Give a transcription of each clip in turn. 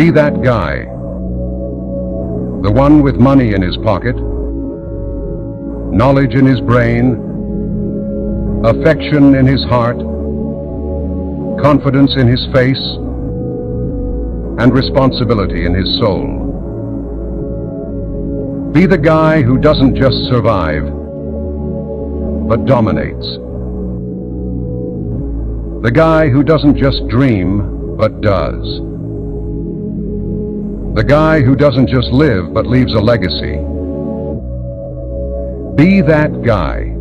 Be that guy. The one with money in his pocket, knowledge in his brain, affection in his heart, confidence in his face, and responsibility in his soul. Be the guy who doesn't just survive, but dominates. The guy who doesn't just dream, but does. The guy who doesn't just live, but leaves a legacy. Be that guy.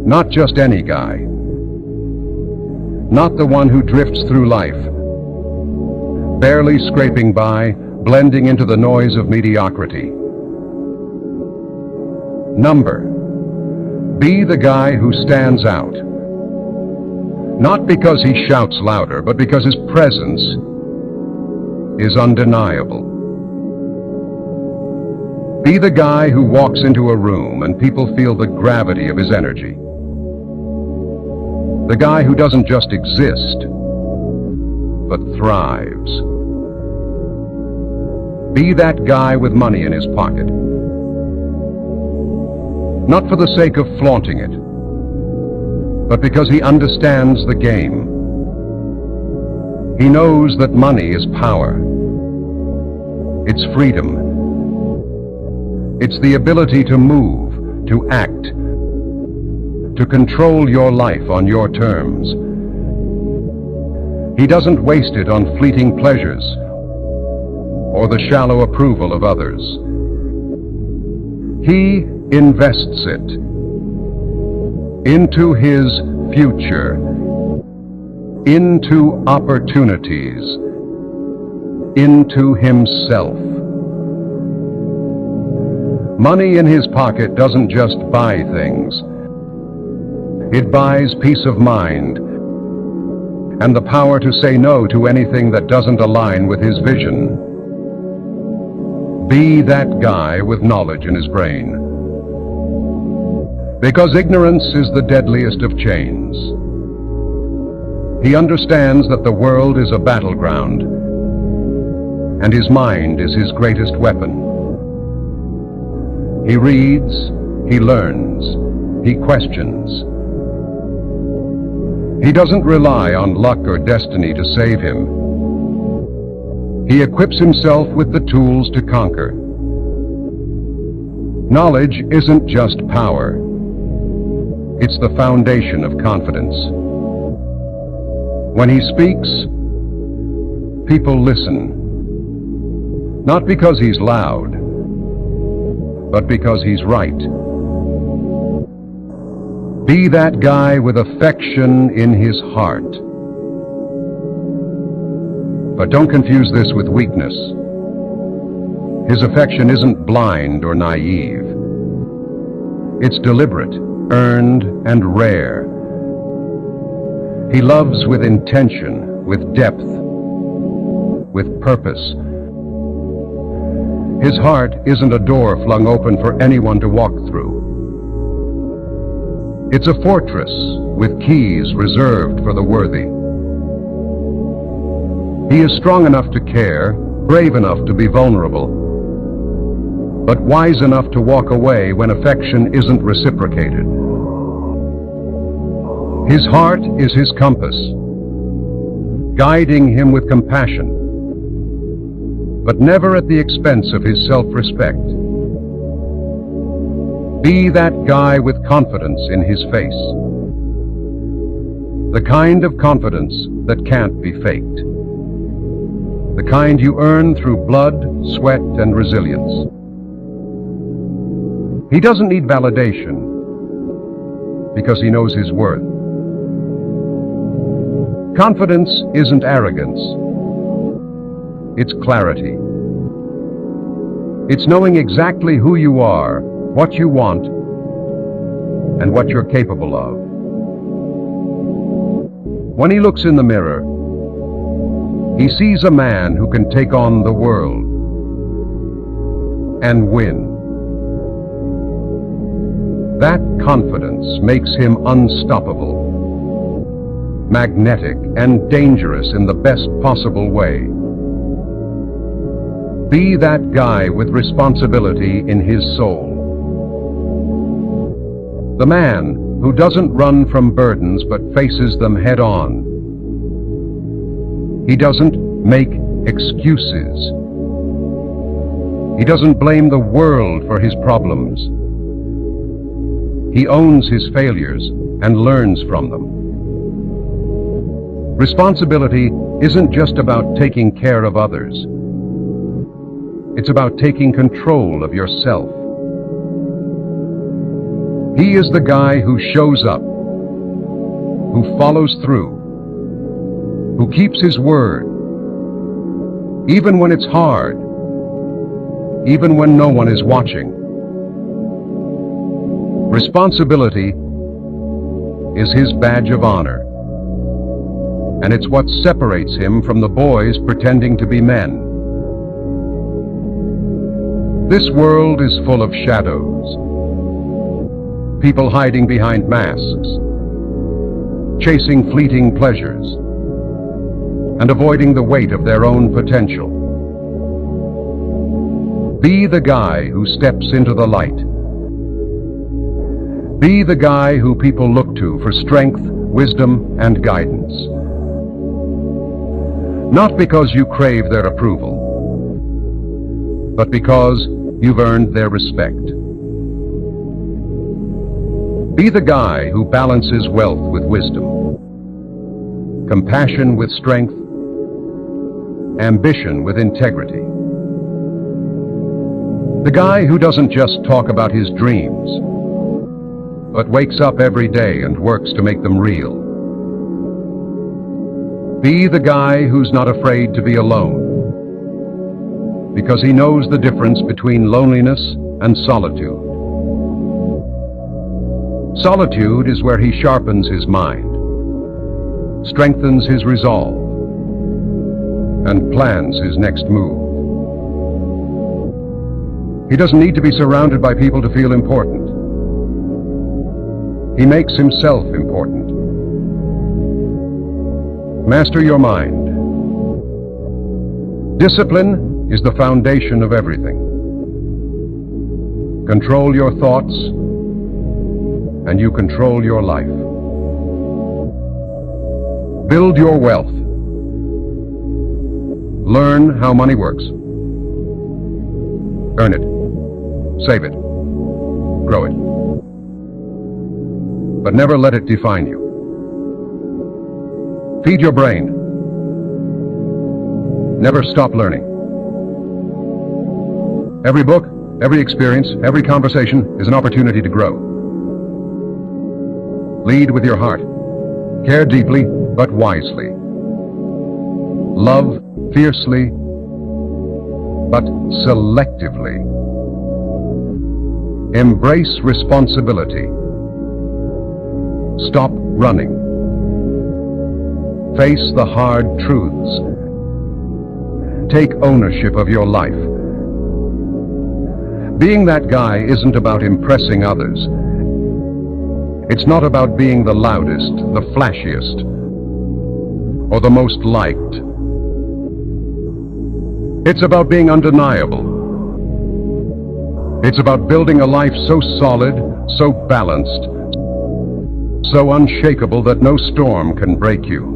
Not just any guy. Not the one who drifts through life, barely scraping by, blending into the noise of mediocrity. Number. Be the guy who stands out. Not because he shouts louder, but because his presence is undeniable. Be the guy who walks into a room and people feel the gravity of his energy. The guy who doesn't just exist, but thrives. Be that guy with money in his pocket. Not for the sake of flaunting it, but because he understands the game. He knows that money is power. It's freedom. It's the ability to move, to act, to control your life on your terms. He doesn't waste it on fleeting pleasures or the shallow approval of others. He invests it into his future, into opportunities, into himself. Money in his pocket doesn't just buy things. It buys peace of mind and the power to say no to anything that doesn't align with his vision. Be that guy with knowledge in his brain. Because ignorance is the deadliest of chains. He understands that the world is a battleground, and his mind is his greatest weapon. He reads, he learns, he questions. He doesn't rely on luck or destiny to save him. He equips himself with the tools to conquer. Knowledge isn't just power. It's the foundation of confidence. When he speaks, people listen. Not because he's loud, but because he's right. Be that guy with affection in his heart. But don't confuse this with weakness. His affection isn't blind or naive. It's deliberate, earned, and rare. He loves with intention, with depth, with purpose. His heart isn't a door flung open for anyone to walk through. It's a fortress with keys reserved for the worthy. He is strong enough to care, brave enough to be vulnerable, but wise enough to walk away when affection isn't reciprocated. His heart is his compass, guiding him with compassion, but never at the expense of his self-respect. Be that guy with confidence in his face. The kind of confidence that can't be faked. The kind you earn through blood, sweat, and resilience. He doesn't need validation because he knows his worth. Confidence isn't arrogance. It's clarity. It's knowing exactly who you are, what you want, and what you're capable of. When he looks in the mirror, he sees a man who can take on the world and win. That confidence makes him unstoppable, magnetic, and dangerous in the best possible way. Be that guy with responsibility in his soul. The man who doesn't run from burdens but faces them head on. He doesn't make excuses. He doesn't blame the world for his problems. He owns his failures and learns from them. Responsibility isn't just about taking care of others. It's about taking control of yourself. He is the guy who shows up, who follows through, who keeps his word, even when it's hard, even when no one is watching. Responsibility is his badge of honor, and it's what separates him from the boys pretending to be men. This world is full of shadows, people hiding behind masks, chasing fleeting pleasures, and avoiding the weight of their own potential. Be the guy who steps into the light. Be the guy who people look to for strength, wisdom, and guidance. Not because you crave their approval, but because you've earned their respect. Be the guy who balances wealth with wisdom, compassion with strength, ambition with integrity. The guy who doesn't just talk about his dreams, but wakes up every day and works to make them real. Be the guy who's not afraid to be alone, because he knows the difference between loneliness and solitude. Solitude is where he sharpens his mind, strengthens his resolve, and plans his next move. He doesn't need to be surrounded by people to feel important. He makes himself important. Master your mind. Discipline is the foundation of everything. Control your thoughts, and you control your life. Build your wealth. Learn how money works. Earn it. Save it. Grow it. But never let it define you. Feed your brain. Never stop learning. Every book, every experience, every conversation is an opportunity to grow. Lead with your heart. Care deeply, but wisely. Love fiercely, but selectively. Embrace responsibility. Stop running. Face the hard truths. Take ownership of your life. Being that guy isn't about impressing others. It's not about being the loudest, the flashiest, or the most liked. It's about being undeniable. It's about building a life so solid, so balanced, so unshakable that no storm can break you.